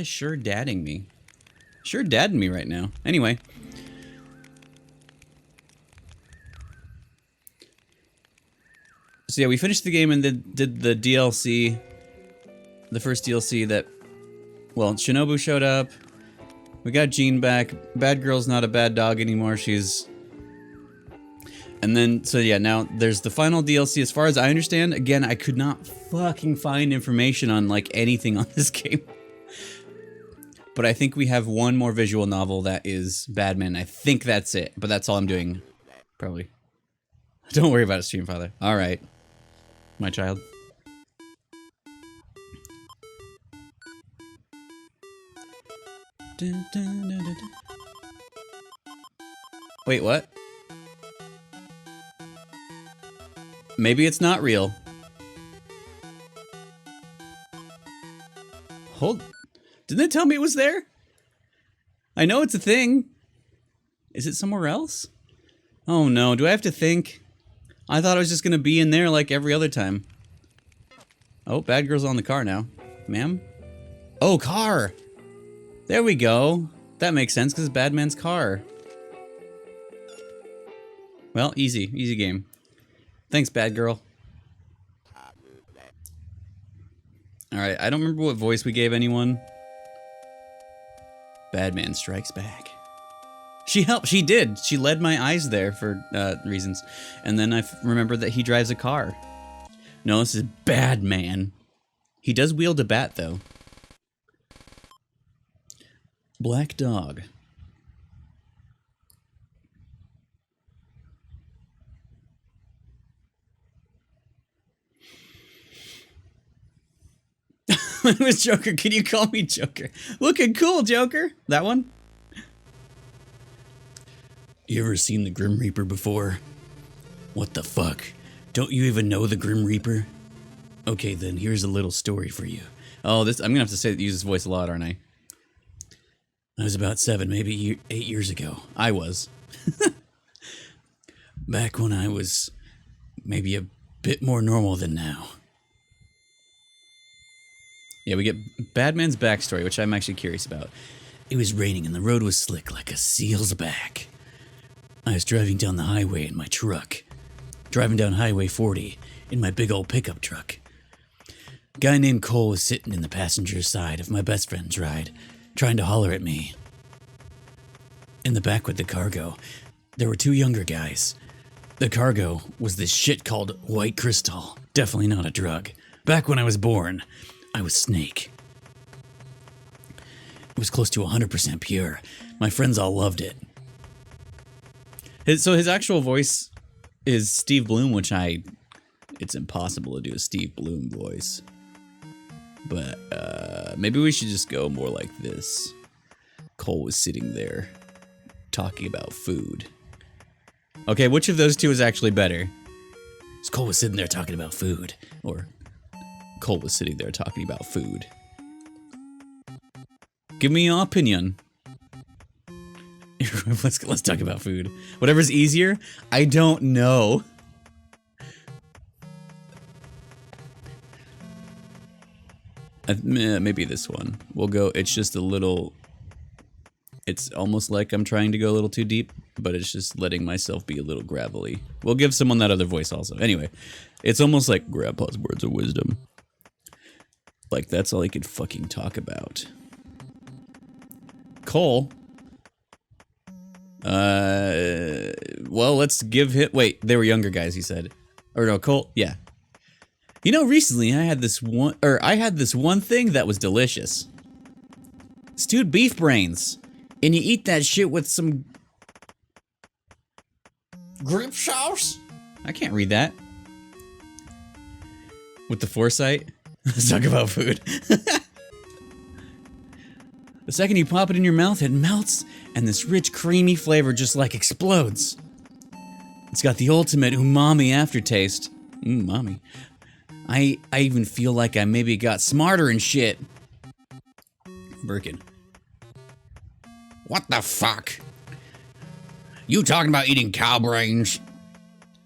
guy's sure dadding me. Sure dadding me right now. Anyway. So yeah, we finished the game and did the DLC. The first DLC that... Well, Shinobu showed up. We got Jean back. Bad girl's not a bad dog anymore. She's... And then, so yeah, now there's the final DLC. As far as I understand, again, I could not fucking find information on, like, anything on this game. But I think we have one more visual novel that is Badman. I think that's it. But that's all I'm doing. Probably. Don't worry about it, stream father. Alright. My child. Dun, dun, dun, dun, dun. Wait, what? Maybe it's not real. Hold... Didn't it tell me it was there? I know it's a thing. Is it somewhere else? Oh no, do I have to think? I thought it was just gonna be in there like every other time. Oh, bad girl's on the car now. Ma'am? Oh, car! There we go. That makes sense because it's Badman's car. Well, easy. Easy game. Thanks, bad girl. Alright, I don't remember what voice we gave anyone. Badman strikes back. She helped. She did. She led my eyes there for reasons. And then I remembered that he drives a car. No, this is Badman. He does wield a bat, though. Black dog. My name is Joker. Can you call me Joker? Looking cool, Joker. That one? You ever seen the Grim Reaper before? What the fuck? Don't you even know the Grim Reaper? Okay, then here's a little story for you. Oh, this I'm gonna have to say use this voice a lot, aren't I? I was about 7, maybe 8 years ago. I was. Back when I was maybe a bit more normal than now. Yeah, we get Badman's backstory, which I'm actually curious about. It was raining and the road was slick like a seal's back. I was driving down the highway in my truck. Driving down Highway 40 in my big old pickup truck. A guy named Cole was sitting in the passenger side of my best friend's ride, trying to holler at me. In the back with the cargo, there were 2 younger guys. The cargo was this shit called white crystal. Definitely not a drug. Back when I was born, I was Snake. It was close to 100% pure. My friends all loved it. So his actual voice is Steve Bloom, which it's impossible to do a Steve Bloom voice. But maybe we should just go more like this. Cole was sitting there talking about food. Okay, which of those two is actually better? Cole was sitting there talking about food. Or Cole was sitting there talking about food. Give me your opinion. let's talk about food. Whatever's easier, I don't know. Maybe this one. We'll go, it's just a little... It's almost like I'm trying to go a little too deep, but it's just letting myself be a little gravelly. We'll give someone that other voice also. Anyway, it's almost like Grandpa's words of wisdom. Like, that's all he could fucking talk about. Cole. Well, let's give him... Wait, they were younger guys, he said. Or no, Cole, yeah. You know, recently I had this one thing that was delicious. Stewed beef brains. And you eat that shit with some... grip sauce? I can't read that. With the foresight. Let's talk about food. The second you pop it in your mouth, it melts, and this rich, creamy flavor just like explodes. It's got the ultimate umami aftertaste. Mommy. I even feel like I maybe got smarter and shit. Birkin. What the fuck? You talking about eating cow brains?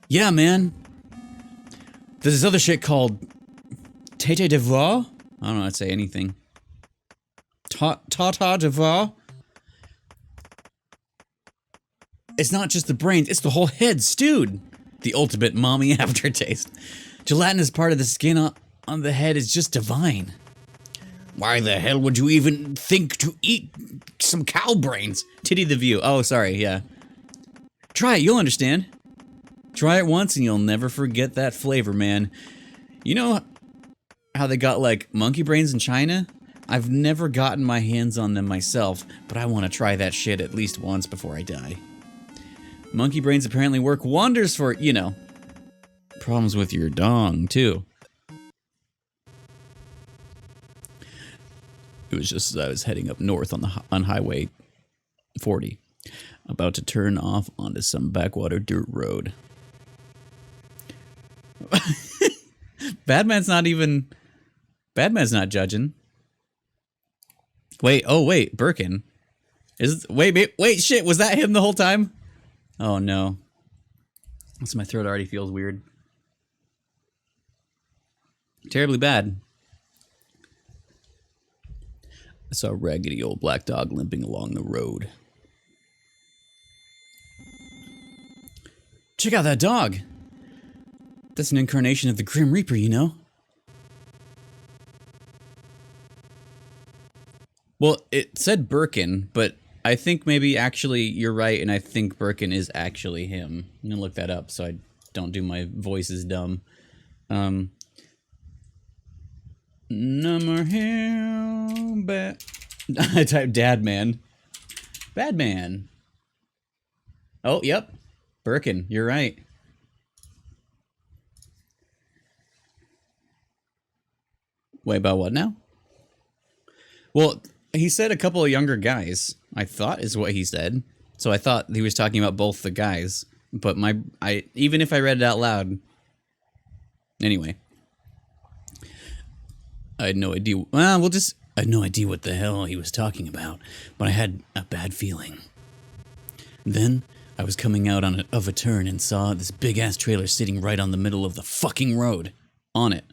Yeah, man. There's this other shit called tete de veau? I don't know how to say anything. Tata Devar. It's not just the brains, it's the whole head stewed. The ultimate mommy aftertaste. Gelatinous part of the skin on the head is just divine. Why the hell would you even think to eat some cow brains? Titty the view. Oh, sorry, yeah. Try it, you'll understand. Try it once and you'll never forget that flavor, man. You know how they got, like, monkey brains in China? I've never gotten my hands on them myself, but I want to try that shit at least once before I die. Monkey brains apparently work wonders for, you know, problems with your dong, too. It was just as I was heading up north on Highway 40, about to turn off onto some backwater dirt road. Badman's not judging. Wait, oh wait, Birkin. Wait, shit, was that him the whole time? Oh no. My throat already feels weird. Terribly bad. I saw a raggedy old black dog limping along the road. Check out that dog! That's an incarnation of the Grim Reaper, you know? Well, it said Birkin, but I think maybe actually you're right, and I think Birkin is actually him. I'm gonna look that up so I don't do my voice as dumb. Number here, I typed Dadman. Badman. Oh, yep. Birkin, you're right. Wait, about what now? Well, he said a couple of younger guys, I thought is what he said. So I thought he was talking about both the guys. But even if I read it out loud. Anyway. I had no idea. Well, I had no idea what the hell he was talking about. But I had a bad feeling. Then I was coming out of a turn and saw this big-ass trailer sitting right on the middle of the fucking road. On it.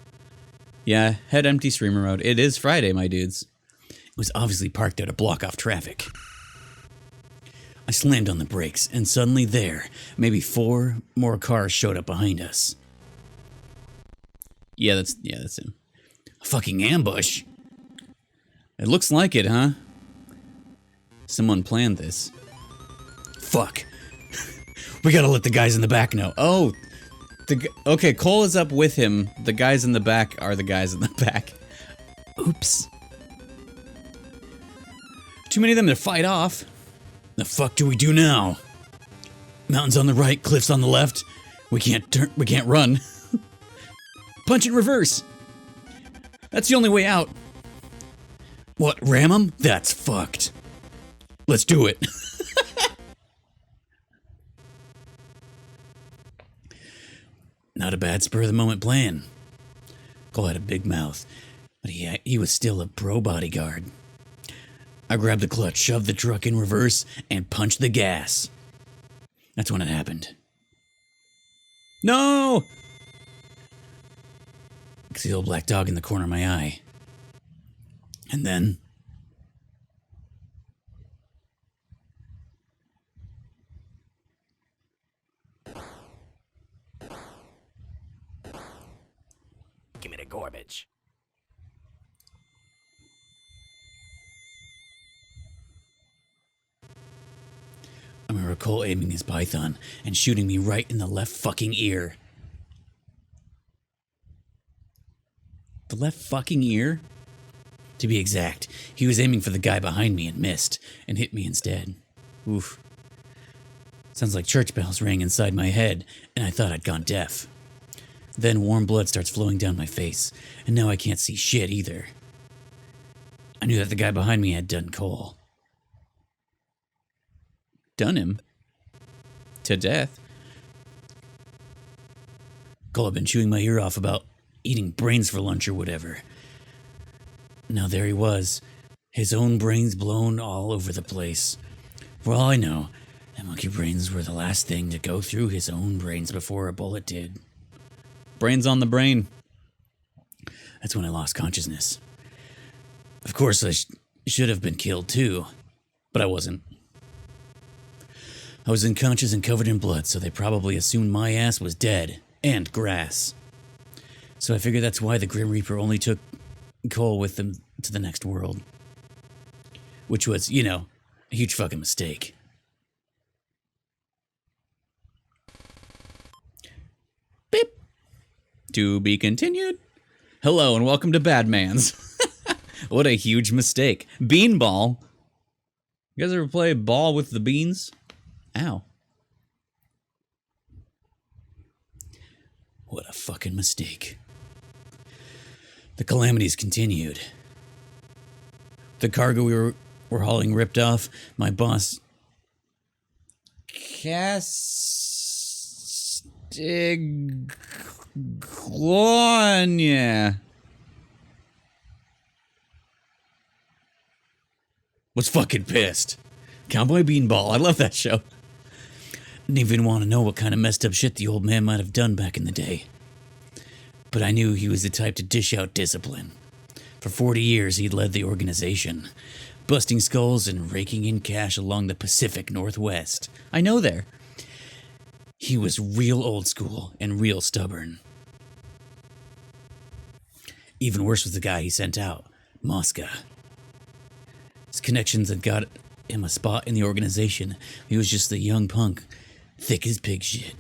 Yeah, head empty streamer mode. It is Friday, my dudes. It was obviously parked out to block off traffic. I slammed on the brakes, and suddenly there, maybe 4 more cars showed up behind us. Yeah, that's him. A fucking ambush. It looks like it, huh? Someone planned this. Fuck. We gotta let the guys in the back know. Oh, okay, Cole is up with him. The guys in the back are the guys in the back. Oops. Too many of them to fight off. The fuck do we do now? Mountains on the right, cliffs on the left. We can't run. Punch in reverse. That's the only way out. What, ram 'em? That's fucked. Let's do it. Not a bad spur-of-the-moment plan. Cole had a big mouth, but he was still a pro bodyguard. I grabbed the clutch, shoved the truck in reverse, and punched the gas. That's when it happened. No! I could see the old black dog in the corner of my eye. And then... give me the garbage. I remember Cole aiming his python and shooting me right in the left fucking ear. The left fucking ear? To be exact, he was aiming for the guy behind me and missed, and hit me instead. Oof. Sounds like church bells rang inside my head, and I thought I'd gone deaf. Then warm blood starts flowing down my face, and now I can't see shit either. I knew that the guy behind me had done Cole. Done him? To death? Cole had been chewing my ear off about eating brains for lunch or whatever. Now there he was, his own brains blown all over the place. For all I know, the monkey brains were the last thing to go through his own brains before a bullet did. Brains on the brain. That's when I lost consciousness. Of course, should have been killed too, but I wasn't. I was unconscious and covered in blood, so they probably assumed my ass was dead, and grass. So I figured that's why the Grim Reaper only took Cole with them to the next world. Which was, you know, a huge fucking mistake. Beep. To be continued. Hello and welcome to Badman's. What a huge mistake. Beanball. You guys ever play ball with the beans? Ow. What a fucking mistake. The calamities continued. The cargo we were hauling ripped off. My boss, Castiglonia, was fucking pissed. Cowboy Beanball, I love that show. Didn't even want to know what kind of messed up shit the old man might have done back in the day. But I knew he was the type to dish out discipline. For 40 years, he'd led the organization, busting skulls and raking in cash along the Pacific Northwest. I know there. He was real old school and real stubborn. Even worse was the guy he sent out, Mosca. His connections had got him a spot in the organization. He was just a young punk, thick as pig shit.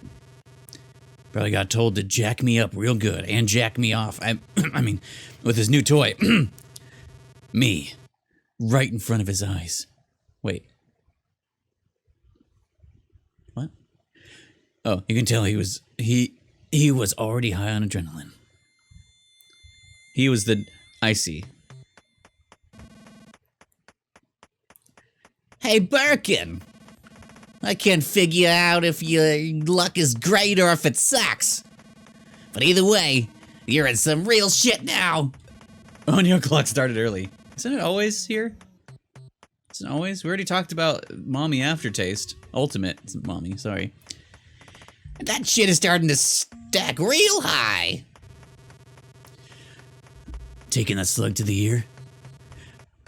Probably got told to jack me up real good and jack me off. I mean, with his new toy. Me. Right in front of his eyes. Wait. What? Oh, you can tell he was already high on adrenaline. He was the... I see. Hey, Birkin! I can't figure out if your luck is great or if it sucks. But either way, you're in some real shit now. Oh, and your clock started early. Isn't it always here? Isn't it always? We already talked about mommy aftertaste. Ultimate mommy, sorry. That shit is starting to stack real high. Taking that slug to the ear?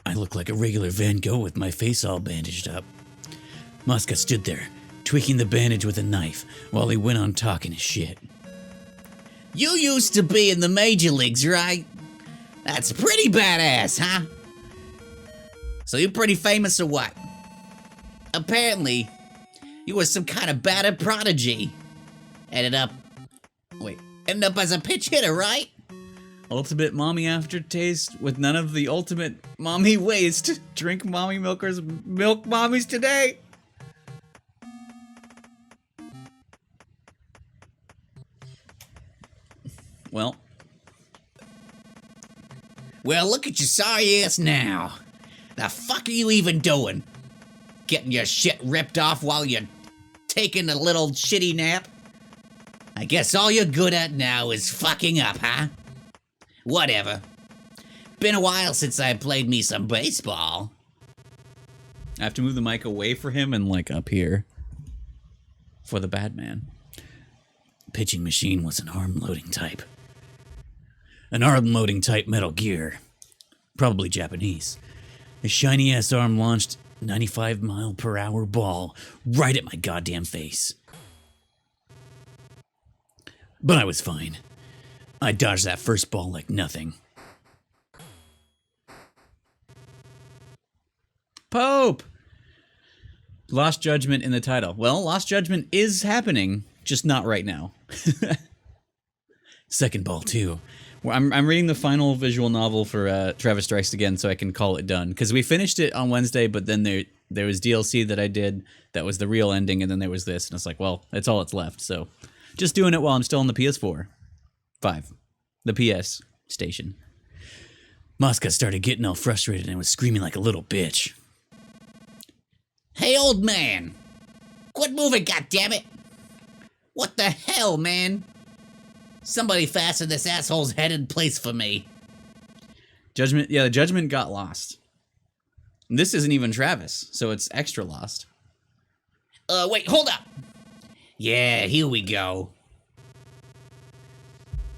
I look like a regular Van Gogh with my face all bandaged up. Mosca stood there, tweaking the bandage with a knife, while he went on talking his shit. You used to be in the major leagues, right? That's pretty badass, huh? So you're pretty famous or what? Apparently, you were some kind of batted prodigy. Ended up as a pitch hitter, right? Ultimate mommy aftertaste with none of the ultimate mommy waste. Drink mommy milkers, milk mommies today. Well, look at your sorry ass now. The fuck are you even doing? Getting your shit ripped off while you're taking a little shitty nap? I guess all you're good at now is fucking up, huh? Whatever. Been a while since I played me some baseball. I have to move the mic away for him and like up here. For the Badman. Pitching machine was an arm-loading type. An arm-loading type Metal Gear. Probably Japanese. A shiny-ass arm launched 95-mile-per-hour ball right at my goddamn face. But I was fine. I dodged that first ball like nothing. Pope! Lost Judgment in the title. Well, Lost Judgment is happening, just not right now. Second ball, too. Well, I'm reading the final visual novel for Travis Strikes Again so I can call it done. Because we finished it on Wednesday, but then there was DLC that I did that was the real ending, and then there was this. And it's like, well, that's all that's left. So just doing it while I'm still on the PS4. 5. The PS station. Mosca started getting all frustrated and was screaming like a little bitch. Hey, old man! Quit moving, goddammit! What the hell, man? Somebody fasten this asshole's head in place for me. Judgment, yeah, the Judgment got lost. And this isn't even Travis, so it's extra lost. Wait, hold up! Yeah, here we go.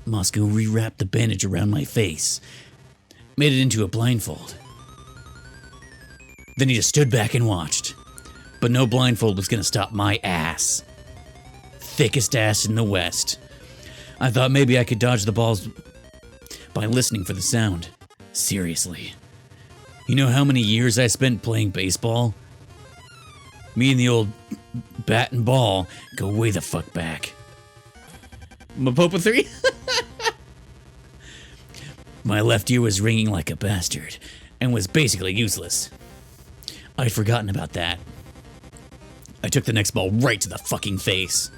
Moscow rewrapped the bandage around my face. Made it into a blindfold. Then he just stood back and watched. But no blindfold was gonna stop my ass. Thickest ass in the West. I thought maybe I could dodge the balls by listening for the sound. Seriously. You know how many years I spent playing baseball? Me and the old bat and ball go way the fuck back. Mapopa 3? My left ear was ringing like a bastard and was basically useless. I'd forgotten about that. I took the next ball right to the fucking face.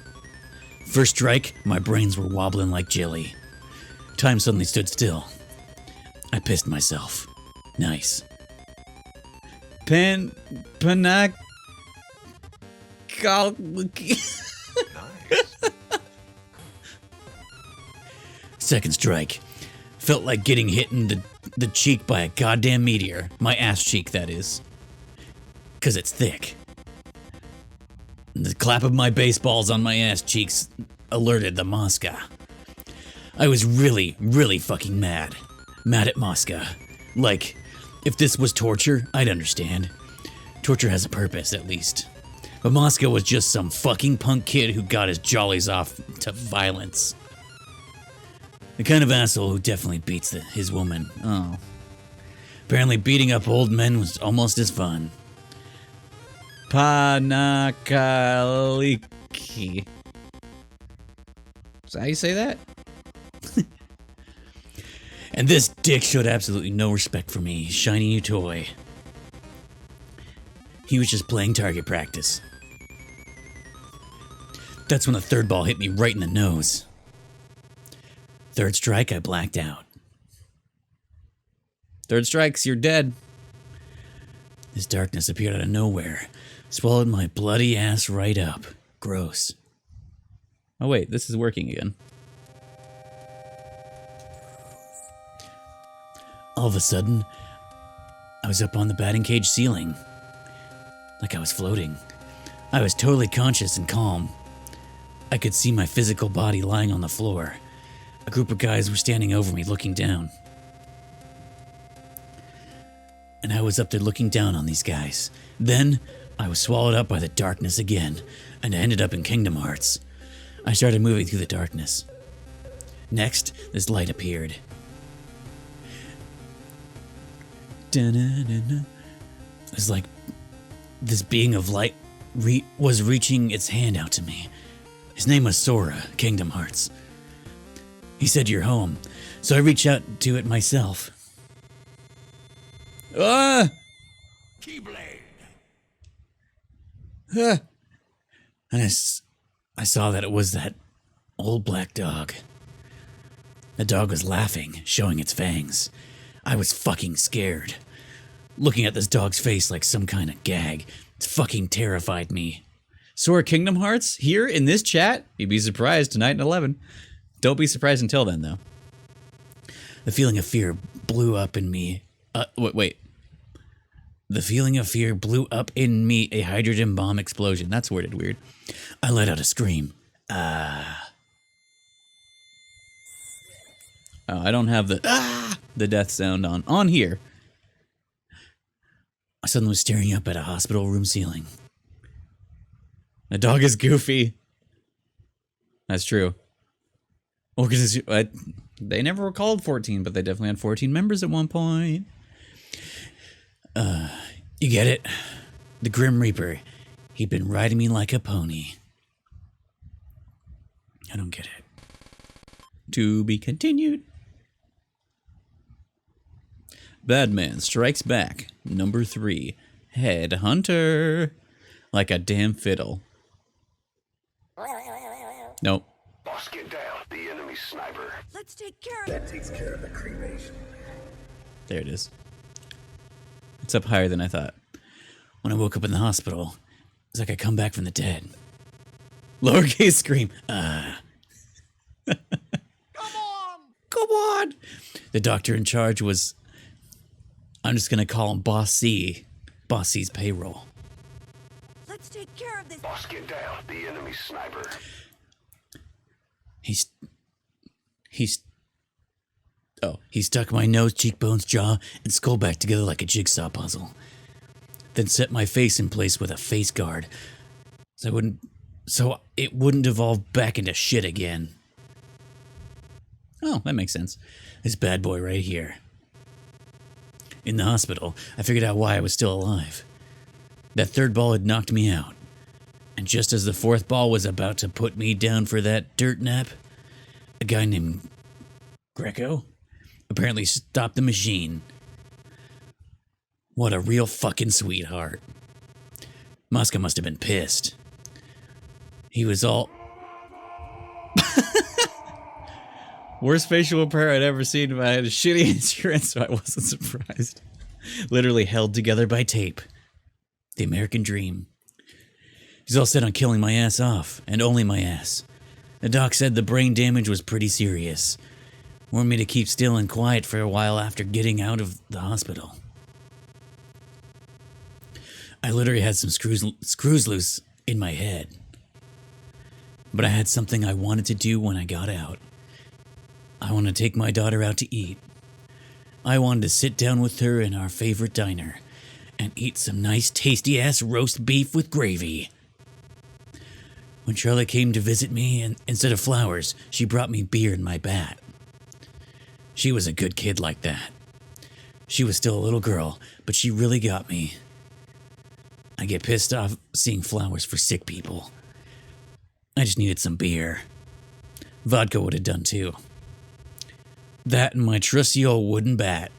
First strike, my brains were wobbling like jelly. Time suddenly stood still. I pissed myself. Nice. Panak... Second strike. Felt like getting hit in the cheek by a goddamn meteor. My ass cheek, that is. 'Cause it's thick. The clap of my baseballs on my ass cheeks alerted the Mosca. I was really, really fucking mad. Mad at Mosca. Like, if this was torture, I'd understand. Torture has a purpose, at least. But Mosca was just some fucking punk kid who got his jollies off to violence. The kind of asshole who definitely beats his woman. Oh. Apparently beating up old men was almost as fun. Panakaliki. Is that how you say that? And this dick showed absolutely no respect for me, shiny new toy. He was just playing target practice. That's when the third ball hit me right in the nose. Third strike, I blacked out. Third strikes, you're dead. This darkness appeared out of nowhere, swallowed my bloody ass right up. Gross. Oh wait, this is working again. All of a sudden, I was up on the batting cage ceiling. Like I was floating. I was totally conscious and calm. I could see my physical body lying on the floor. A group of guys were standing over me, looking down. And I was up there looking down on these guys. Then, I was swallowed up by the darkness again, and I ended up in Kingdom Hearts. I started moving through the darkness. Next, this light appeared. It was like this being of light was reaching its hand out to me. His name was Sora, Kingdom Hearts. He said, "You're home." So I reached out to it myself. Ah! Keyblade. Ah! And I saw that it was that old black dog. The dog was laughing, showing its fangs. I was fucking scared. Looking at this dog's face like some kind of gag, it fucking terrified me. Sora Kingdom Hearts here in this chat? You'd be surprised tonight at 11. Don't be surprised until then, though. The feeling of fear blew up in me. Wait. The feeling of fear blew up in me a hydrogen bomb explosion. That's worded weird. I let out a scream. Oh, I don't have the death sound on here. I suddenly was staring up at a hospital room ceiling. The dog is goofy. That's true. They never were called 14, but they definitely had 14 members at one point. You get it? The Grim Reaper. He'd been riding me like a pony. I don't get it. To be continued. Badman Strikes Back, number 3. Headhunter. Like a damn fiddle. Nope. Boss, get down. The enemy sniper. Let's take care of That takes care of the cremation. There it is. It's up higher than I thought. When I woke up in the hospital, it's like I come back from the dead. Lowercase scream. Come on! Come on! The doctor in charge was... I'm just gonna call him Boss C. Boss C's payroll. Let's take care of this. Boss, get down. The enemy sniper. He stuck my nose, cheekbones, jaw, and skull back together like a jigsaw puzzle. then set my face in place with a face guard so it wouldn't devolve back into shit again. Oh, that makes sense. This bad boy right here. In the hospital, I figured out why I was still alive. That third ball had knocked me out. And just as the fourth ball was about to put me down for that dirt nap, a guy named Greco apparently stopped the machine. What a real fucking sweetheart. Mosca must have been pissed. He was all... Worst facial repair I'd ever seen, but I had a shitty insurance, so I wasn't surprised. Literally held together by tape. The American dream. He's all set on killing my ass off, and only my ass. The doc said the brain damage was pretty serious. Wanted me to keep still and quiet for a while after getting out of the hospital. I literally had some screws loose in my head. But I had something I wanted to do when I got out. I wanted to take my daughter out to eat. I wanted to sit down with her in our favorite diner and eat some nice tasty-ass roast beef with gravy. When Charlotte came to visit me, and instead of flowers, she brought me beer and my bat. She was a good kid like that. She was still a little girl, but she really got me. I get pissed off seeing flowers for sick people. I just needed some beer. Vodka would have done too. That and my trusty old wooden bat.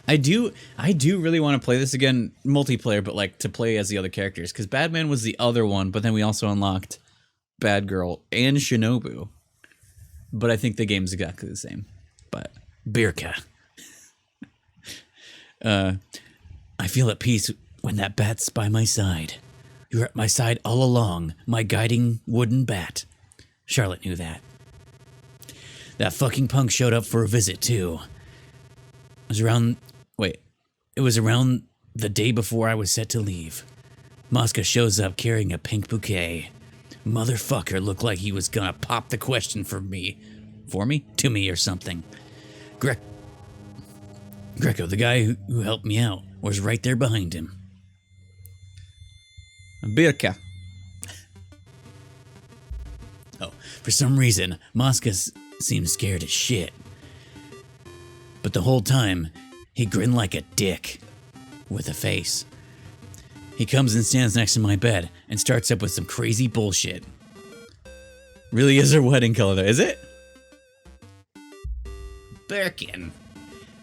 I do really want to play this again, multiplayer, but like to play as the other characters, because Badman was the other one, but then we also unlocked Bad Girl and Shinobu. But I think the game's exactly the same. But Birka. I feel at peace when that bat's by my side. You're at my side all along, my guiding wooden bat. Charlotte knew that. That fucking punk showed up for a visit, too. It was around the day before I was set to leave. Mosca shows up carrying a pink bouquet. Motherfucker looked like he was gonna pop the question to me or something. Greco, the guy who helped me out, was right there behind him. Birka. Oh, for some reason, Mosca seemed scared as shit. But the whole time, he grinned like a dick. With a face. He comes and stands next to my bed and starts up with some crazy bullshit. Really is her wedding color though, is it? Birkin,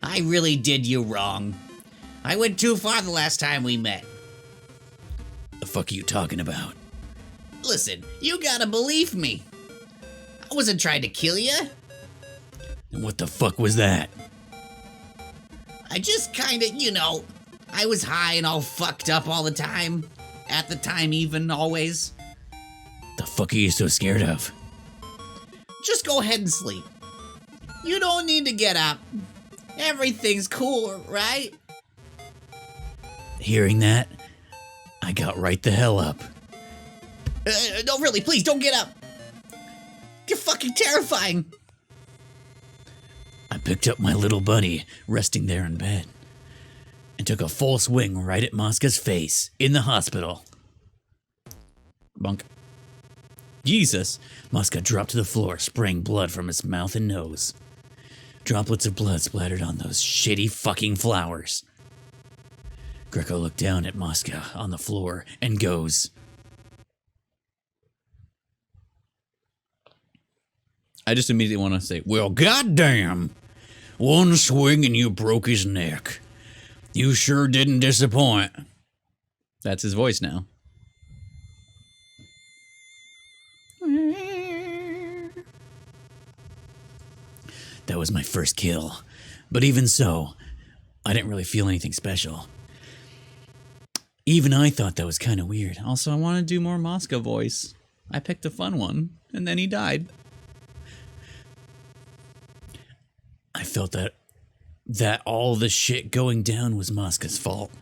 I really did you wrong. I went too far the last time we met. The fuck are you talking about? Listen, you gotta believe me. I wasn't trying to kill you. And what the fuck was that? I just kinda, I was high and all fucked up all the time. At the time even, always. The fuck are you so scared of? Just go ahead and sleep. You don't need to get up. Everything's cool, right? Hearing that, I got right the hell up. No, really, please don't get up. You're fucking terrifying. I picked up my little buddy, resting there in bed, and took a full swing right at Mosca's face in the hospital. Bunk. Jesus! Mosca dropped to the floor, spraying blood from his mouth and nose. Droplets of blood splattered on those shitty fucking flowers. Greco looked down at Mosca on the floor and goes, I just immediately want to say, well, goddamn! One swing and you broke his neck. You sure didn't disappoint. That's his voice now. That was my first kill. But even so, I didn't really feel anything special. Even I thought that was kind of weird. Also, I want to do more Mosca voice. I picked a fun one, and then he died. I felt that all the shit going down was Mosca's fault.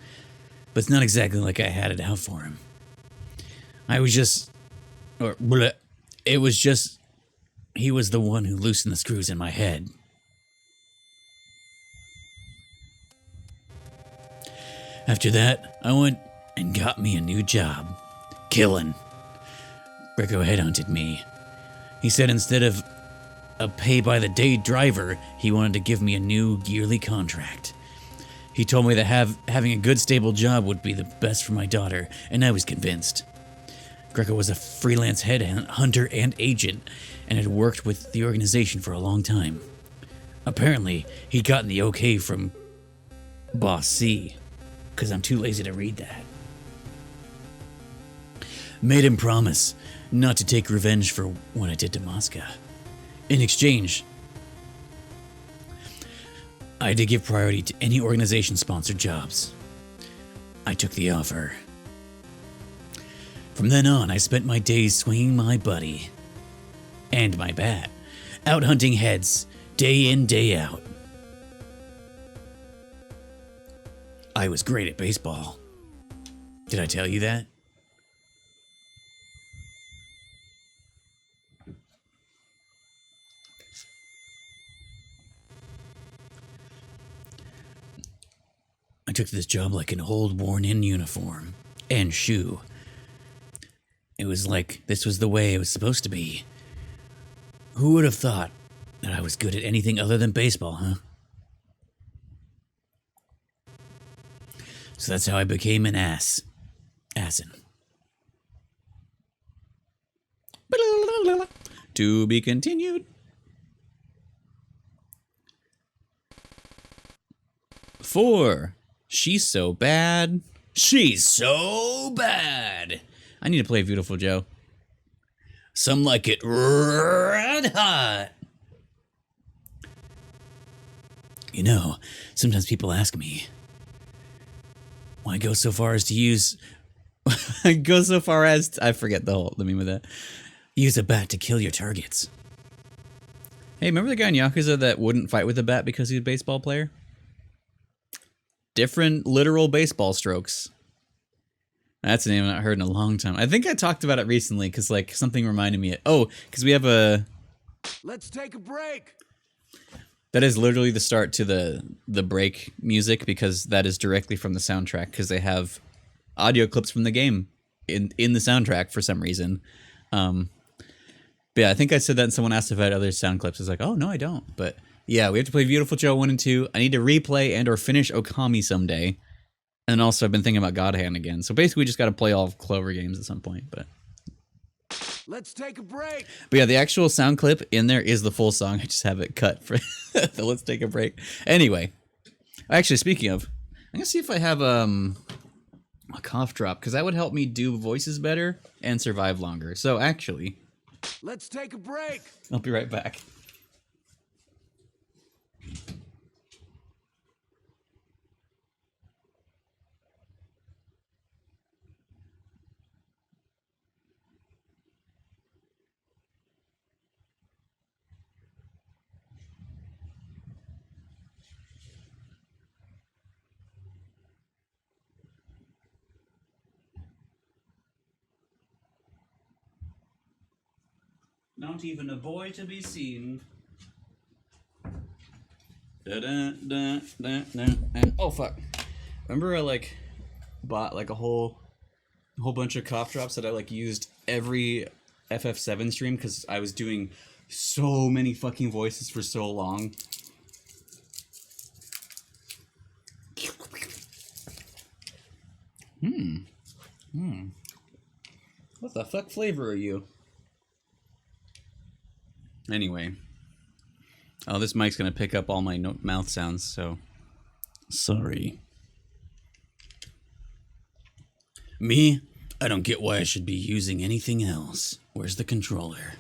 But it's not exactly like I had it out for him. It was just, he was the one who loosened the screws in my head. After that, I went and got me a new job. Killing. Greco headhunted me. He said instead of a pay-by-the-day driver, he wanted to give me a new yearly contract. He told me that having a good, stable job would be the best for my daughter, and I was convinced. Greco was a freelance headhunter and agent, and had worked with the organization for a long time. Apparently, he'd gotten the okay from Boss C, because I'm too lazy to read that. Made him promise not to take revenge for what I did to Mosca. In exchange, I had to give priority to any organization-sponsored jobs. I took the offer. From then on, I spent my days swinging my buddy and my bat, out hunting heads, day in, day out. I was great at baseball. Did I tell you that? I took this job like an old, worn-in uniform and shoe. It was like this was the way it was supposed to be. Who would have thought that I was good at anything other than baseball, huh? So that's how I became an ass. Assin. To be continued. 4. She's so bad. She's so bad. I need to play Beautiful Joe. Some like it red hot. You know, sometimes people ask me why I go so far as to use... I go so far as... I forget the meme of that. Use a bat to kill your targets. Hey, remember the guy in Yakuza that wouldn't fight with a bat because he's a baseball player? Different literal baseball strokes. That's a name I've not heard in a long time. I think I talked about it recently because like something reminded me. Because we have a... Let's take a break. That is literally the start to the break music because that is directly from the soundtrack because they have audio clips from the game in the soundtrack for some reason. But yeah, I think I said that and someone asked if I had other sound clips. I was like, oh, no, I don't. But yeah, we have to play Beautiful Joe 1 and 2. I need to replay and or finish Okami someday. And also I've been thinking about God Hand again. So basically we just got to play all of Clover games at some point. But let's take a break. But yeah, the actual sound clip in there is the full song. I just have it cut for the Let's Take a Break. Anyway, actually, speaking of, I'm going to see if I have a cough drop because that would help me do voices better and survive longer. So actually, let's take a break. I'll be right back. Not even a boy to be seen. Oh fuck! Remember I like bought like a whole bunch of cough drops that I like used every FF7 stream because I was doing so many fucking voices for so long. What the fuck flavor are you? Anyway. Oh, this mic's gonna pick up all my mouth sounds, so... Sorry. Me? I don't get why I should be using anything else. Where's the controller?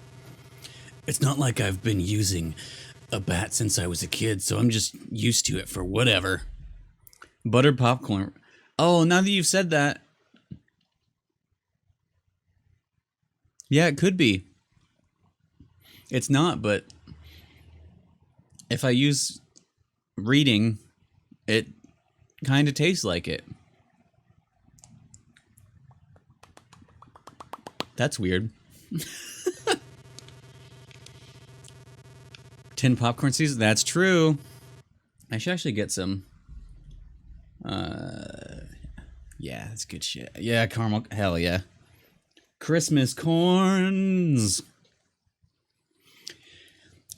It's not like I've been using a bat since I was a kid, so I'm just used to it for whatever. Buttered popcorn. Oh, now that you've said that... Yeah, it could be. It's not, but if I use reading, it kind of tastes like it. That's weird. 10 popcorn seeds? That's true. I should actually get some. Yeah, Yeah, that's good shit. Yeah, caramel. Hell yeah. Christmas corns.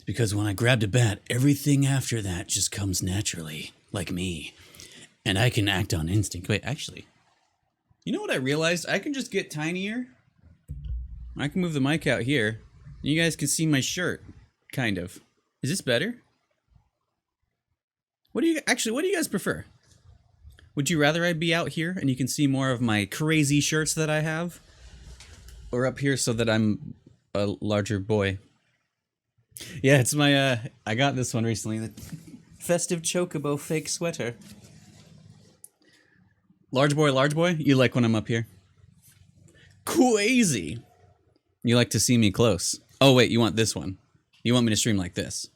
Because when I grabbed a bat, everything after that just comes naturally, like me. And I can act on instinct. Wait, actually, you know what I realized? I can just get tinier. I can move the mic out here. You guys can see my shirt, kind of. Is this better? What do you guys prefer? Would you rather I be out here and you can see more of my crazy shirts that I have? Or up here so that I'm a larger boy? Yeah, it's my, I got this one recently. The festive chocobo fake sweater. Large boy, you like when I'm up here? Crazy. You like to see me close. Oh wait, you want this one. You want me to stream like this.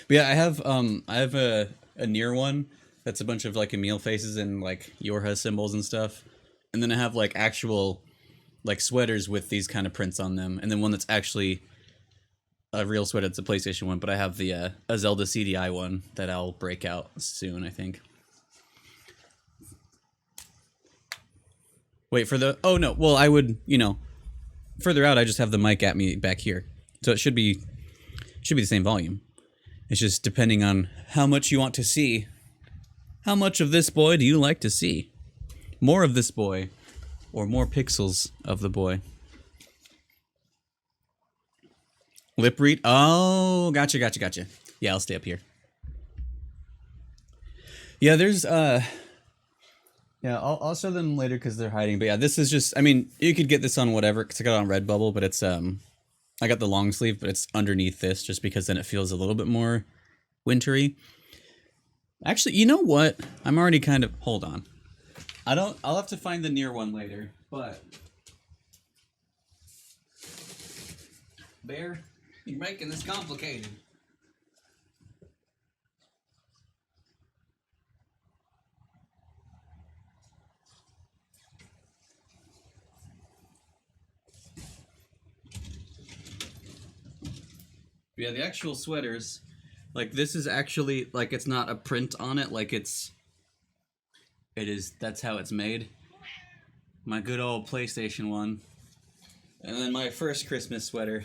But yeah, I have a near one that's a bunch of like Emil faces and like Yorha symbols and stuff. And then I have like actual like sweaters with these kind of prints on them, and then one that's actually a real sweater. It's a PlayStation one, but I have the a Zelda CDI one that I'll break out soon, I think. Wait for the oh no, well I would, you know, further out I just have the mic at me back here. So it should be the same volume. It's just depending on how much you want to see. How much of this boy do you like to see? More of this boy or more pixels of the boy? Lip read? Oh, gotcha. Yeah, I'll stay up here. Yeah, there's yeah, I'll show them later because they're hiding. But yeah, this is just, I mean, you could get this on whatever, because I got it on Redbubble, but it's I got the long sleeve, but it's underneath this just because then it feels a little bit more wintry. Actually, you know what? I'm already kind of, hold on. I'll have to find the near one later, but Bear, you're making this complicated. Yeah, the actual sweaters, like this is actually, like it's not a print on it, like it is, that's how it's made. My good old PlayStation one. And then my first Christmas sweater.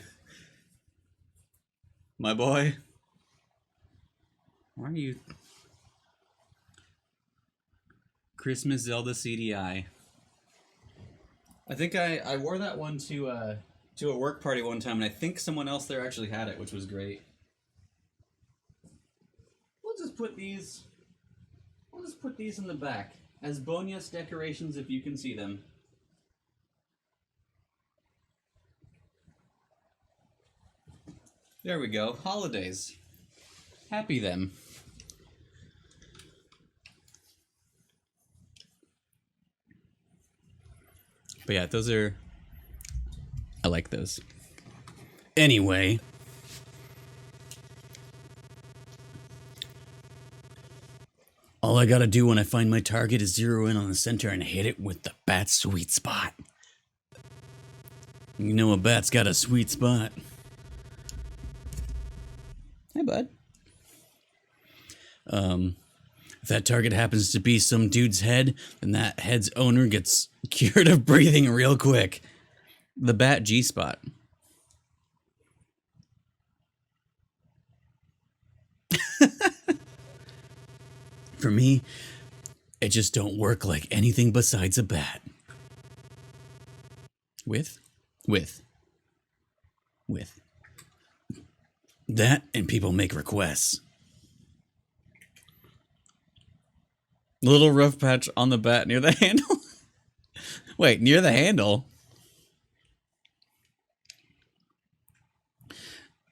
My boy. Why are you? Christmas Zelda CDI. I think I wore that one to a work party one time, and I think someone else there actually had it, which was great. We'll just put these in the back as bonus decorations if you can see them. There we go. Holidays. Happy them. But yeah, those are, I like those. Anyway. All I gotta do when I find my target is zero in on the center and hit it with the bat's sweet spot. You know a bat's got a sweet spot. Hey, bud. If that target happens to be some dude's head, then that head's owner gets cured of breathing real quick. The bat G-spot. For me, it just don't work like anything besides a bat. With. That and people make requests. Little rough patch on the bat near the handle. Wait, near the handle?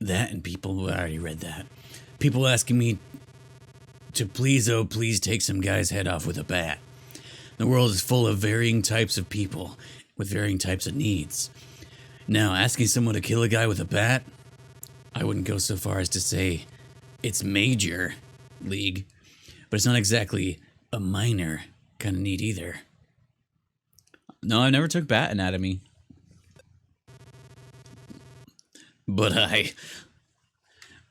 That and people, I already read that. People asking me to please, oh please take some guy's head off with a bat. The world is full of varying types of people with varying types of needs. Now, asking someone to kill a guy with a bat, I wouldn't go so far as to say it's major league, but it's not exactly a minor kind of need either. No, I never took bat anatomy. But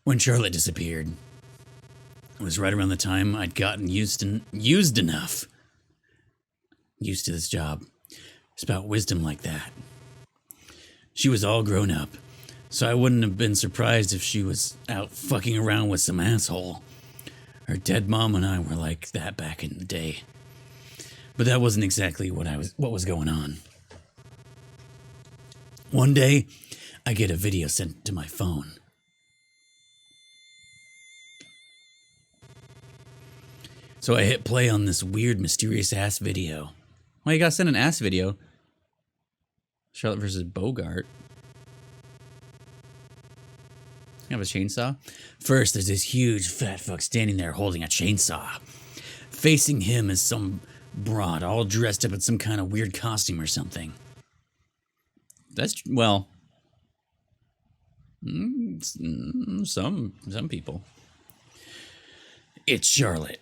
when Charlotte disappeared, it was right around the time I'd gotten used enough used to this job. Spout wisdom like that. She was all grown up, so I wouldn't have been surprised if she was out fucking around with some asshole. Her dead mom and I were like that back in the day. But that wasn't exactly what was going on. One day, I get a video sent to my phone. So I hit play on this weird, mysterious ass video. Why you gotta send an ass video? Charlotte versus Bogart. You have a chainsaw? First, there's this huge fat fuck standing there holding a chainsaw. Facing him is some broad, all dressed up in some kind of weird costume or something. That's, well... some people. It's Charlotte.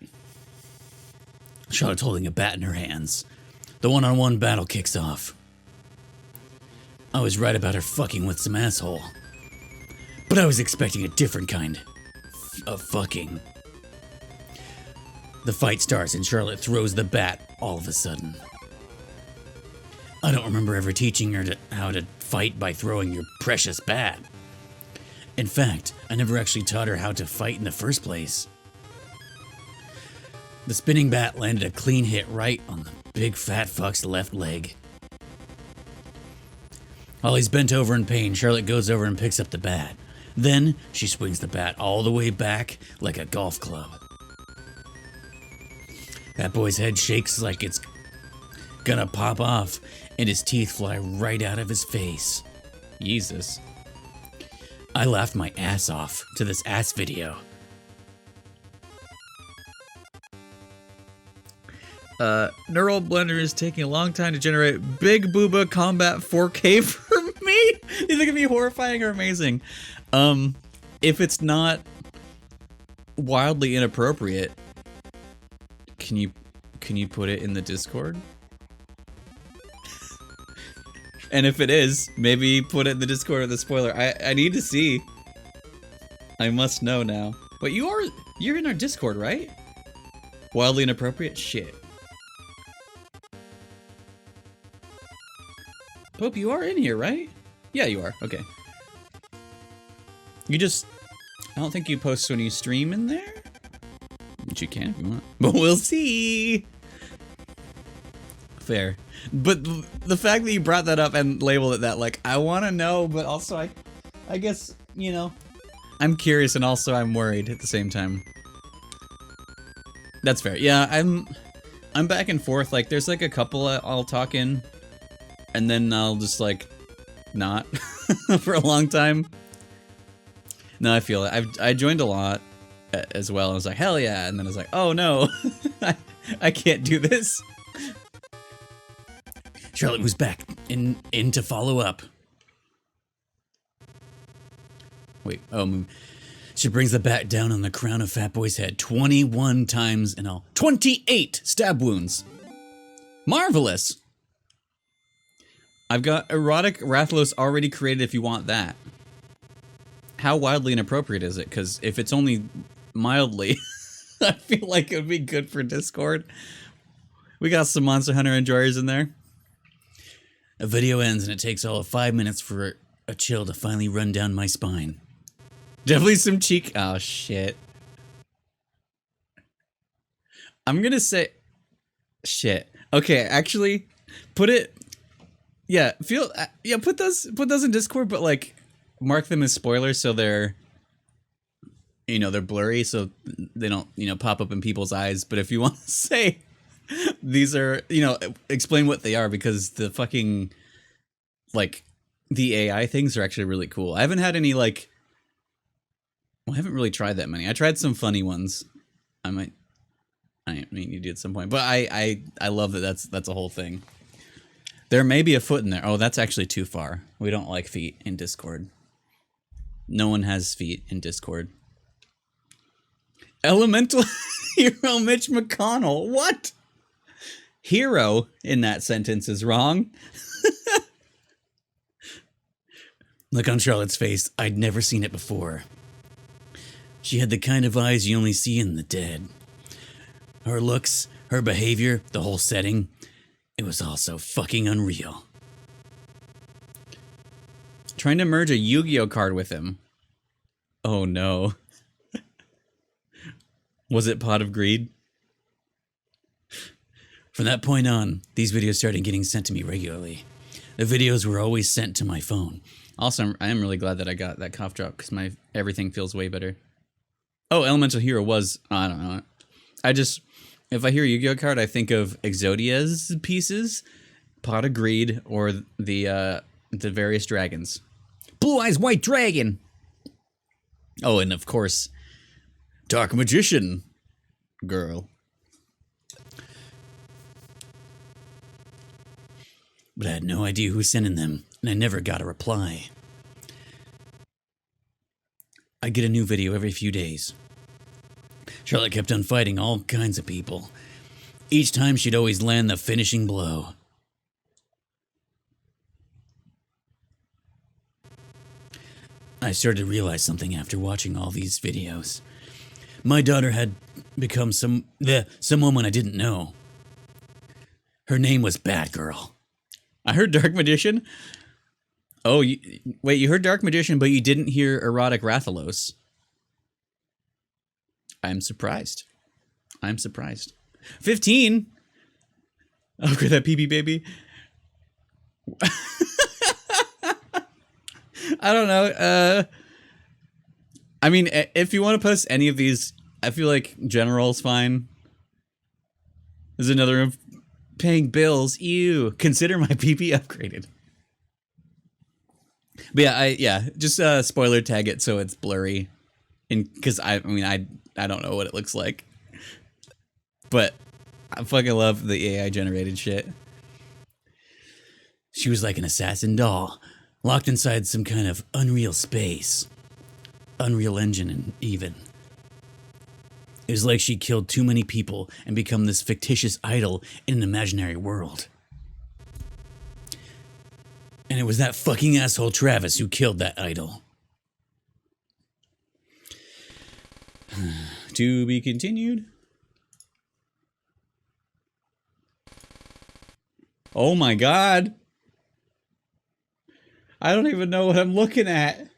Charlotte's holding a bat in her hands. The one-on-one battle kicks off. I was right about her fucking with some asshole. But I was expecting a different kind of fucking. The fight starts and Charlotte throws the bat all of a sudden. I don't remember ever teaching her how to fight by throwing your precious bat. In fact, I never actually taught her how to fight in the first place. The spinning bat landed a clean hit right on the big fat fuck's left leg. While he's bent over in pain, Charlotte goes over and picks up the bat. Then, she swings the bat all the way back like a golf club. That boy's head shakes like it's gonna pop off, and his teeth fly right out of his face. Jesus. I laughed my ass off to this ass video. Neural Blender is taking a long time to generate Big Booba Combat 4K for me. You think it'd be horrifying or amazing? If it's not wildly inappropriate, can you put it in the Discord? And if it is, maybe put it in the Discord with a spoiler. I need to see. I must know now. But you're in our Discord, right? Wildly inappropriate? Shit. Pope, you are in here, right? Yeah, you are. Okay. I don't think you post when you stream in there? But you can if you want. But we'll see! Fair. But the fact that you brought that up and labeled it that, like, I want to know, but also I guess, you know, I'm curious and also I'm worried at the same time. That's fair. Yeah, I'm back and forth. Like, there's like a couple I'll talk in, and then I'll just like not for a long time. No, I feel it. I joined a lot as well. I was like, hell yeah, and then I was like, oh no, I can't do this. Charlotte was back in to follow up. Wait, oh, she brings the bat down on the crown of Fat Boy's head 21 times in all. 28 stab wounds. Marvelous. I've got erotic Rathalos already created if you want that. How wildly inappropriate is it? Because if it's only mildly, I feel like it would be good for Discord. We got some Monster Hunter enjoyers in there. A video ends and it takes all of 5 minutes for a chill to finally run down my spine. Definitely some cheek. Oh shit. I'm gonna say shit. Okay, actually, put it. Yeah, put those in Discord, but like mark them as spoilers so they're, you know, they're blurry so they don't, you know, pop up in people's eyes. But if you want to say these are, you know, explain what they are, because the fucking, like, the AI things are actually really cool. I haven't had any, like, well, I haven't really tried that many. I tried some funny ones. I mean, you did at some point, but I love that that's a whole thing. There may be a foot in there. Oh, that's actually too far. We don't like feet in Discord. No one has feet in Discord. Elemental Hero Mitch McConnell. What? Hero in that sentence is wrong. Look on Charlotte's face. I'd never seen it before. She had the kind of eyes you only see in the dead. Her looks, her behavior, the whole setting. It was all so fucking unreal. Trying to merge a Yu-Gi-Oh card with him. Oh no. Was it Pot of Greed? From that point on, these videos started getting sent to me regularly. The videos were always sent to my phone. Also, I am really glad that I got that cough drop because my everything feels way better. Oh, Elemental Hero was, I don't know. If I hear Yu-Gi-Oh card, I think of Exodia's pieces, Pot of Greed, or the various dragons. Blue Eyes White Dragon! Oh, and of course, Dark Magician girl. But I had no idea who was sending them, and I never got a reply. I get a new video every few days. Charlotte kept on fighting all kinds of people. Each time she'd always land the finishing blow. I started to realize something after watching all these videos. My daughter had become someone I didn't know. Her name was Batgirl. I heard Dark Magician. Oh, wait, you heard Dark Magician, but you didn't hear Erotic Rathalos. I'm surprised. I'm surprised. 15? Okay, that PB baby. I don't know. I mean, if you want to post any of these, I feel like General's fine. There's another room. Paying bills, ew. Consider my PP upgraded. But yeah, just spoiler tag it so it's blurry, because I don't know what it looks like, but I fucking love the AI generated shit. She was like an assassin doll, locked inside some kind of unreal space, Unreal Engine, and even. It was like she killed too many people and become this fictitious idol in an imaginary world. And it was that fucking asshole Travis who killed that idol. To be continued. Oh my god. I don't even know what I'm looking at.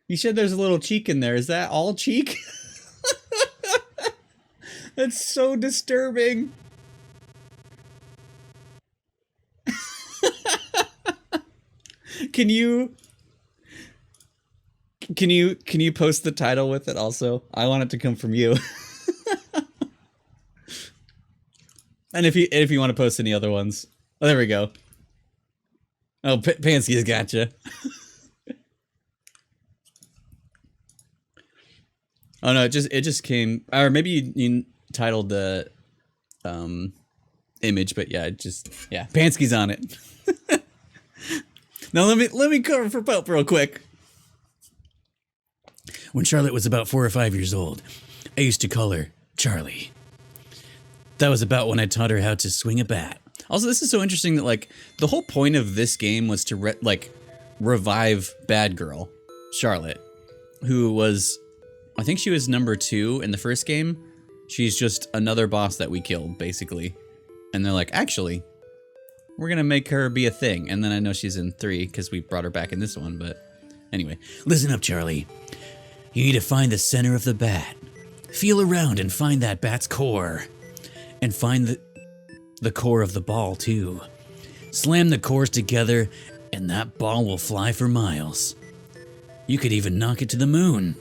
You said there's a little cheek in there. Is that all cheek? That's so disturbing. Can you post the title with it also? I want it to come from you. And if you want to post any other ones. Oh, there we go. Oh, Pansky's gotcha. Oh no, it just came, or maybe you titled the image, but yeah, Pansky's on it. Now let me cover for Pope real quick. When Charlotte was about 4 or 5 years old, I used to call her Charlie. That was about when I taught her how to swing a bat. Also, this is so interesting that like the whole point of this game was to revive Bad Girl, Charlotte, who was, I think she was number 2 in the first game. She's just another boss that we killed, basically. And they're like, actually, we're gonna make her be a thing. And then I know she's in 3 because we brought her back in this one, but anyway. Listen up, Charlie. You need to find the center of the bat. Feel around and find that bat's core. And find the core of the ball, too. Slam the cores together, and that ball will fly for miles. You could even knock it to the moon.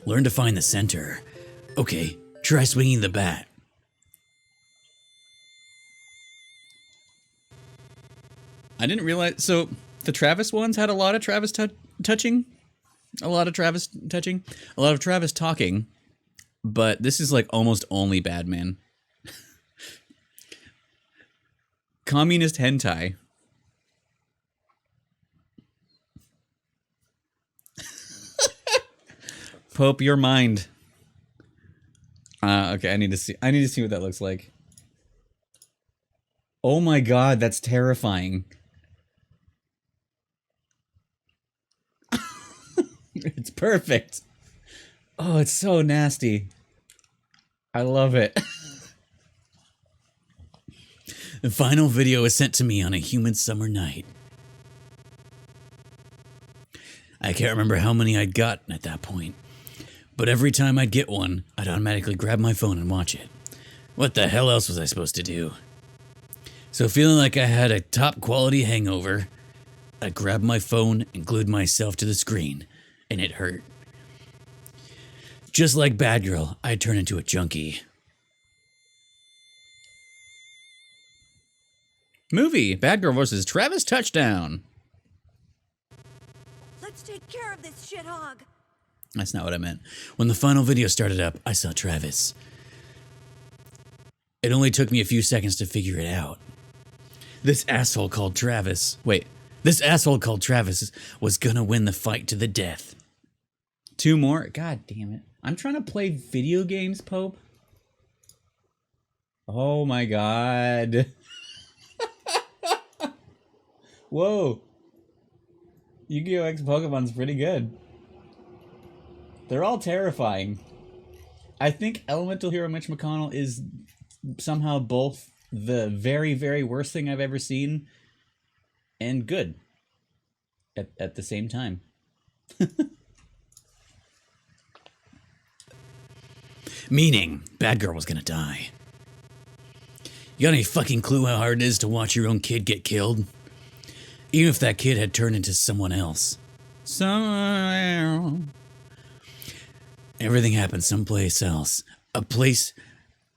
Learn to find the center. Okay, try swinging the bat. I didn't realize, so the Travis ones had a lot of Travis touching. A lot of Travis touching. A lot of Travis talking. But this is like almost only Badman. Communist hentai. Pope, your mind. Okay, I need to see what that looks like. Oh my god, that's terrifying. It's perfect. Oh, it's so nasty. I love it. The final video was sent to me on a humid summer night. I can't remember how many I'd gotten at that point, but every time I'd get one, I'd automatically grab my phone and watch it. What the hell else was I supposed to do? So feeling like I had a top quality hangover, I grabbed my phone and glued myself to the screen, and it hurt. Just like Bad Girl, I'd turn into a junkie. Movie, Bad Girl vs. Travis Touchdown. Let's take care of this shithog. That's not what I meant. When the final video started up, I saw Travis. It only took me a few seconds to figure it out. This asshole called Travis was gonna win the fight to the death. 2 more? God damn it. I'm trying to play video games, Pope. Oh my god. Whoa. Yu-Gi-Oh! X Pokemon's pretty good. They're all terrifying. I think Elemental Hero Mitch McConnell is somehow both the very, very worst thing I've ever seen and good at the same time. Meaning, Bad Girl was gonna die. You got any fucking clue how hard it is to watch your own kid get killed? Even if that kid had turned into someone else. Everything happened someplace else. A place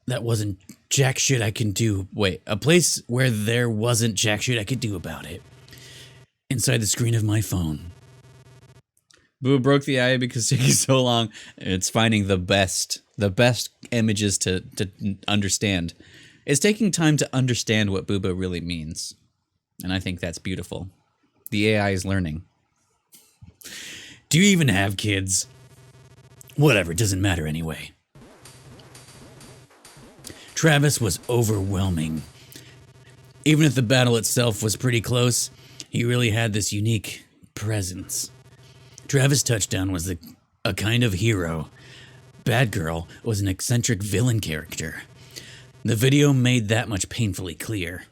that wasn't jack shit I can do. Wait, a place where there wasn't jack shit I could do about it. Inside the screen of my phone. Boo broke the eye because it's taking so long. It's finding the best images to understand. It's taking time to understand what Booba really means. And I think that's beautiful. The AI is learning. Do you even have kids? Whatever, it doesn't matter anyway. Travis was overwhelming. Even if the battle itself was pretty close, he really had this unique presence. Travis Touchdown was a kind of hero. Bad Girl was an eccentric villain character. The video made that much painfully clear.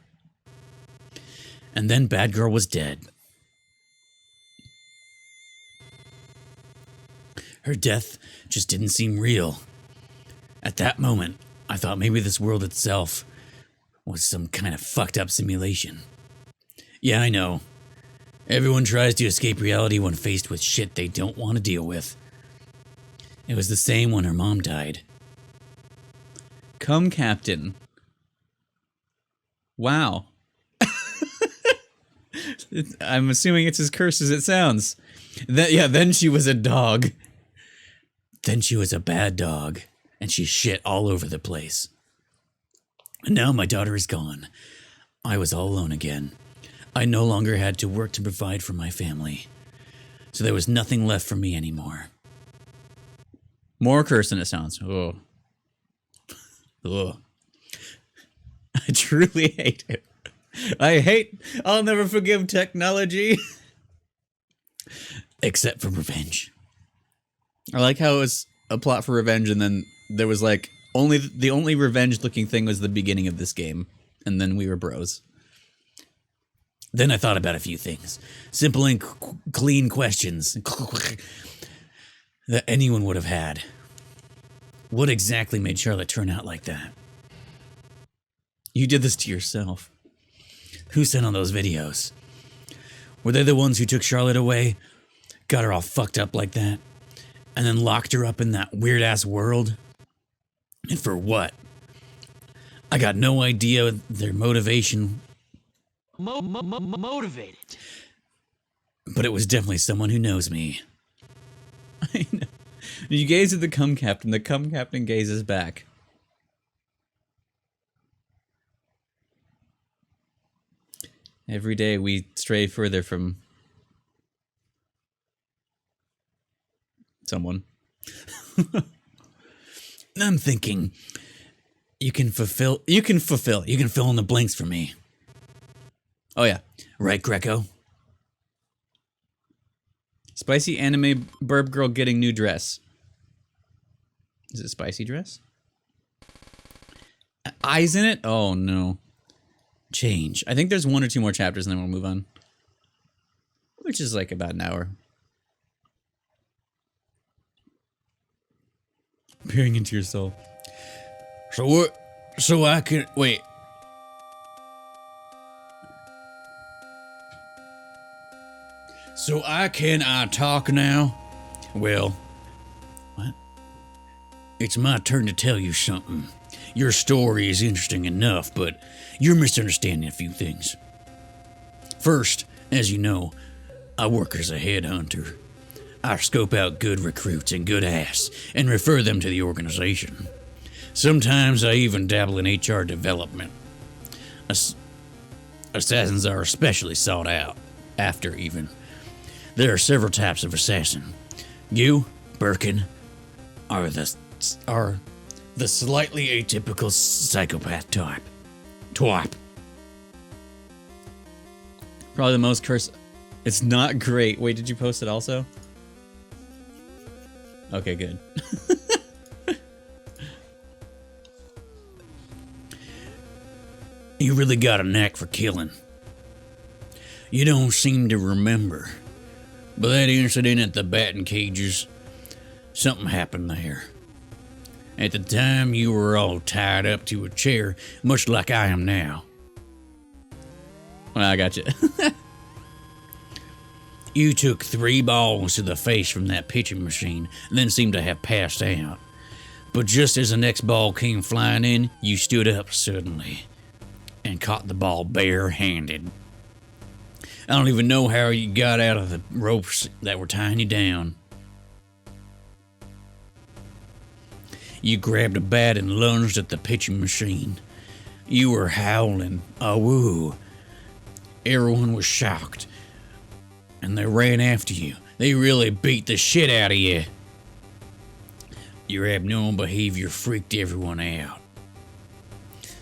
And then Bad Girl was dead. Her death just didn't seem real. At that moment, I thought maybe this world itself was some kind of fucked up simulation. Yeah, I know. Everyone tries to escape reality when faced with shit they don't want to deal with. It was the same when her mom died. Come, Captain. Wow. I'm assuming it's as cursed as it sounds. Then she was a dog. Then she was a bad dog, and she shit all over the place. And now my daughter is gone. I was all alone again. I no longer had to work to provide for my family. So there was nothing left for me anymore. More curse than it sounds. Oh. Ugh. I truly hate it. I'll never forgive technology. Except for revenge. I like how it was a plot for revenge, and then there was like the only revenge looking thing was the beginning of this game, and then we were bros. Then I thought about a few things. Simple and clean questions that anyone would have had. What exactly made Charlotte turn out like that? You did this to yourself. Who sent on those videos? Were they the ones who took Charlotte away, got her all fucked up like that, and then locked her up in that weird-ass world? And for what? I got no idea their motivation. Motivated. But it was definitely someone who knows me. I know. You gaze at the cum captain. The cum captain gazes back. Every day we stray further from someone. I'm thinking you can fill in the blanks for me. Oh yeah, right, Greco. Spicy anime burb girl getting new dress. Is it spicy dress? Eyes in it? Oh no. change. I think there's 1 or 2 more chapters and then we'll move on. Which is like about an hour. Peering into your soul. So what? So I can... Wait. So can I talk now? Well... What? It's my turn to tell you something. Your story is interesting enough, but you're misunderstanding a few things. First, as you know, I work as a headhunter. I scope out good recruits and good ass and refer them to the organization. Sometimes I even dabble in HR development. Assassins are especially sought out, after even. There are several types of assassin. You, Birkin, are the slightly atypical psychopath type. Twop. Probably the most cursed. It's not great. Wait, did you post it also? Okay, good. You really got a knack for killing. You don't seem to remember, but that incident at the batting cages, something happened there. At the time, you were all tied up to a chair, much like I am now. Well, I got you. You took 3 balls to the face from that pitching machine, and then seemed to have passed out. But just as the next ball came flying in, you stood up suddenly and caught the ball bare-handed. I don't even know how you got out of the ropes that were tying you down. You grabbed a bat and lunged at the pitching machine. You were howling, "Awoo!" Everyone was shocked, and they ran after you. They really beat the shit out of you. Your abnormal behavior freaked everyone out.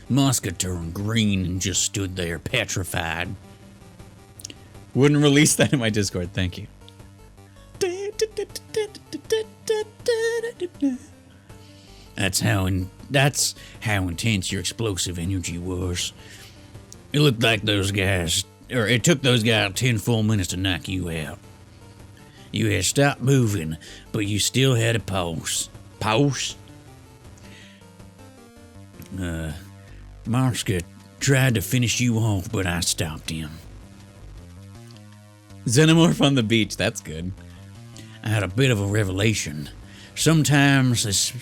Mosca turned green and just stood there, petrified. Wouldn't release that in my Discord, thank you. That's how intense your explosive energy was. It looked like it took those guys 10 full minutes to knock you out. You had stopped moving, but you still had a pulse. Pulse? Mosca tried to finish you off, but I stopped him. Xenomorph on the beach, that's good. I had a bit of a revelation. Sometimes this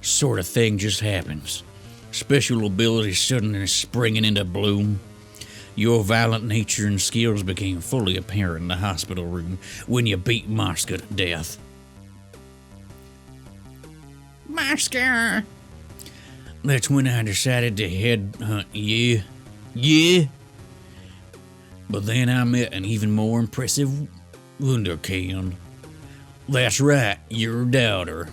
sort of thing just happens. Special abilities suddenly springing into bloom. Your violent nature and skills became fully apparent in the hospital room when you beat Mosca to death. Mosca! That's when I decided to headhunt you. Yeah? But then I met an even more impressive wunderkind. That's right, your daughter.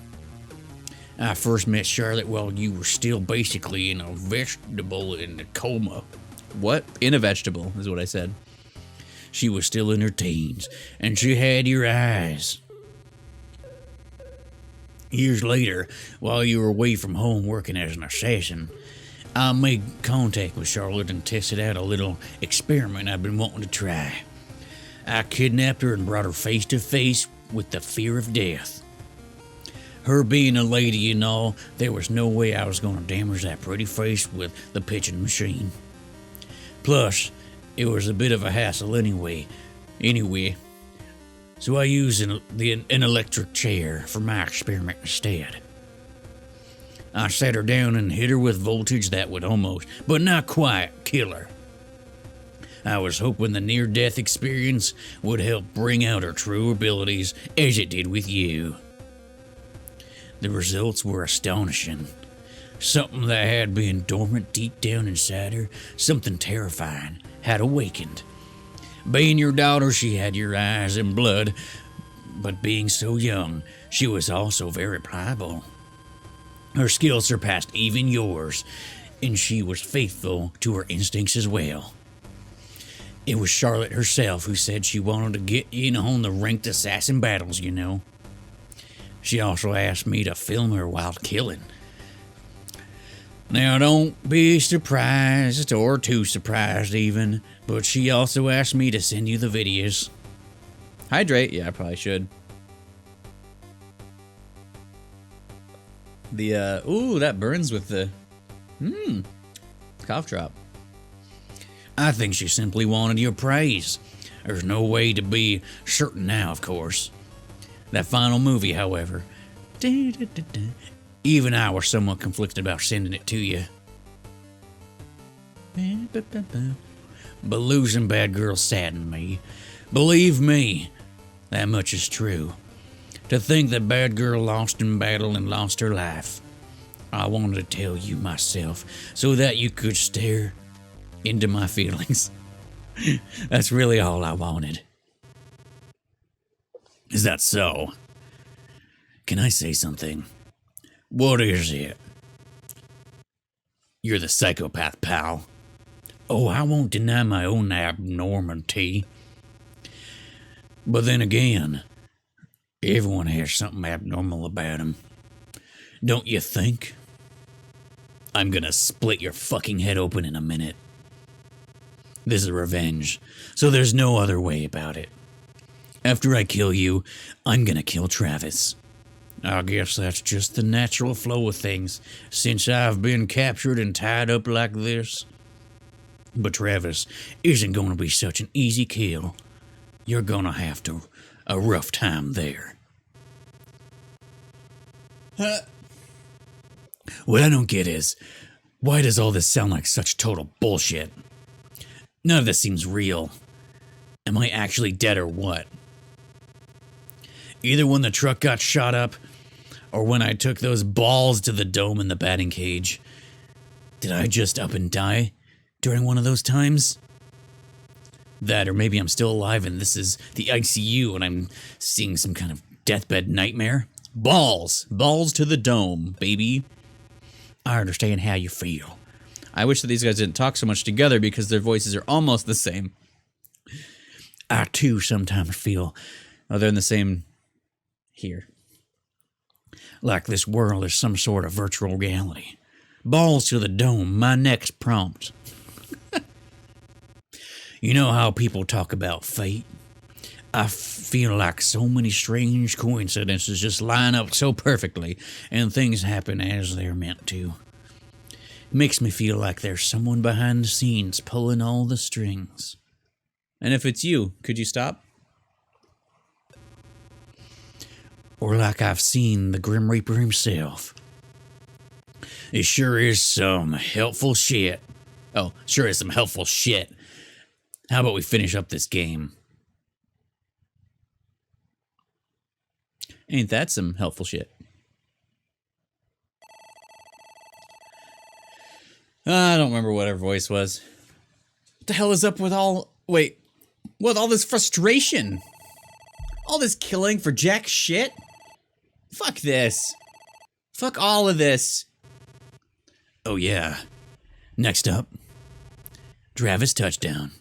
I first met Charlotte while you were still basically in a vegetable in a coma. What? In a vegetable, is what I said. She was still in her teens, and she had your eyes. Years later, while you were away from home working as an assassin, I made contact with Charlotte and tested out a little experiment I've been wanting to try. I kidnapped her and brought her face to face with the fear of death. Her being a lady and all, there was no way I was going to damage that pretty face with the pitching machine. Plus, it was a bit of a hassle anyway. So I used an electric chair for my experiment instead. I sat her down and hit her with voltage that would almost, but not quite, kill her. I was hoping the near-death experience would help bring out her true abilities as it did with you. The results were astonishing. Something that had been dormant deep down inside her, something terrifying, had awakened. Being your daughter, she had your eyes and blood, but being so young, she was also very pliable. Her skills surpassed even yours, and she was faithful to her instincts as well. It was Charlotte herself who said she wanted to get in on the ranked assassin battles, you know. She also asked me to film her while killing. Now don't be surprised, or too surprised even, but she also asked me to send you the videos. Hydrate? Yeah, I probably should. The, ooh, that burns with the, cough drop. I think she simply wanted your praise. There's no way to be certain now, of course. That final movie, however, even I were somewhat conflicted about sending it to you. But losing Bad Girl saddened me. Believe me, that much is true. To think that Bad Girl lost in battle and lost her life. I wanted to tell you myself so that you could stare into my feelings. That's really all I wanted. Is that so? Can I say something? What is it? You're the psychopath, pal. Oh, I won't deny my own abnormality. But then again, everyone has something abnormal about them. Don't you think? I'm gonna split your fucking head open in a minute. This is revenge, so there's no other way about it. After I kill you, I'm gonna kill Travis. I guess that's just the natural flow of things, since I've been captured and tied up like this. But Travis isn't gonna be such an easy kill. You're gonna have a rough time there. What I don't get is, why does all this sound like such total bullshit? None of this seems real. Am I actually dead or what? Either when the truck got shot up, or when I took those balls to the dome in the batting cage. Did I just up and die during one of those times? That, or maybe I'm still alive and this is the ICU and I'm seeing some kind of deathbed nightmare? Balls! Balls to the dome, baby. I understand how you feel. I wish that these guys didn't talk so much together because their voices are almost the same. I too sometimes feel, oh, they're in the same here. Like this world is some sort of virtual reality. Balls to the dome, my next prompt. You know how people talk about fate? I feel like so many strange coincidences just line up so perfectly, and things happen as they're meant to. Makes me feel like there's someone behind the scenes pulling all the strings. And if it's you, could you stop? Or like I've seen the Grim Reaper himself. It sure is some helpful shit. Oh, sure is some helpful shit. How about we finish up this game? Ain't that some helpful shit? I don't remember what her voice was. What the hell is up with all... Wait. With all this frustration? All this killing for jack shit? Fuck this. Fuck all of this. Oh yeah. Next up. Travis touchdown.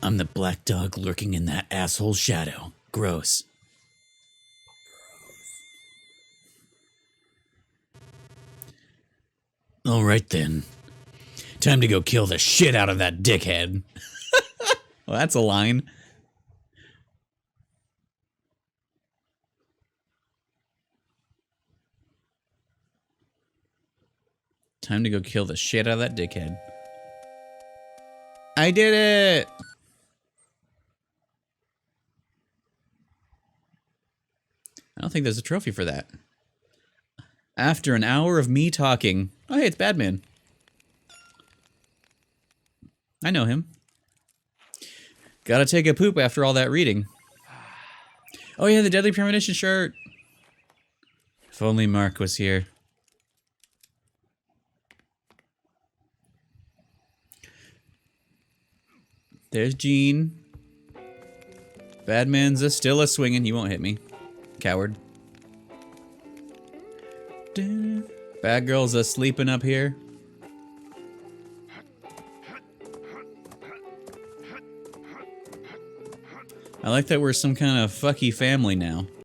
I'm the black dog lurking in that asshole's shadow. Gross. Alright then. Time to go kill the shit out of that dickhead. Well, that's a line. Time to go kill the shit out of that dickhead. I did it! I don't think there's a trophy for that. After an hour of me talking... Oh, hey, it's Badman. I know him. Gotta take a poop after all that reading. Oh yeah, the Deadly Premonition shirt. If only Mark was here. There's Gene. Badman's still a swinging. He won't hit me. Coward. Bad girl's sleeping up here. I like that we're some kind of fucky family now.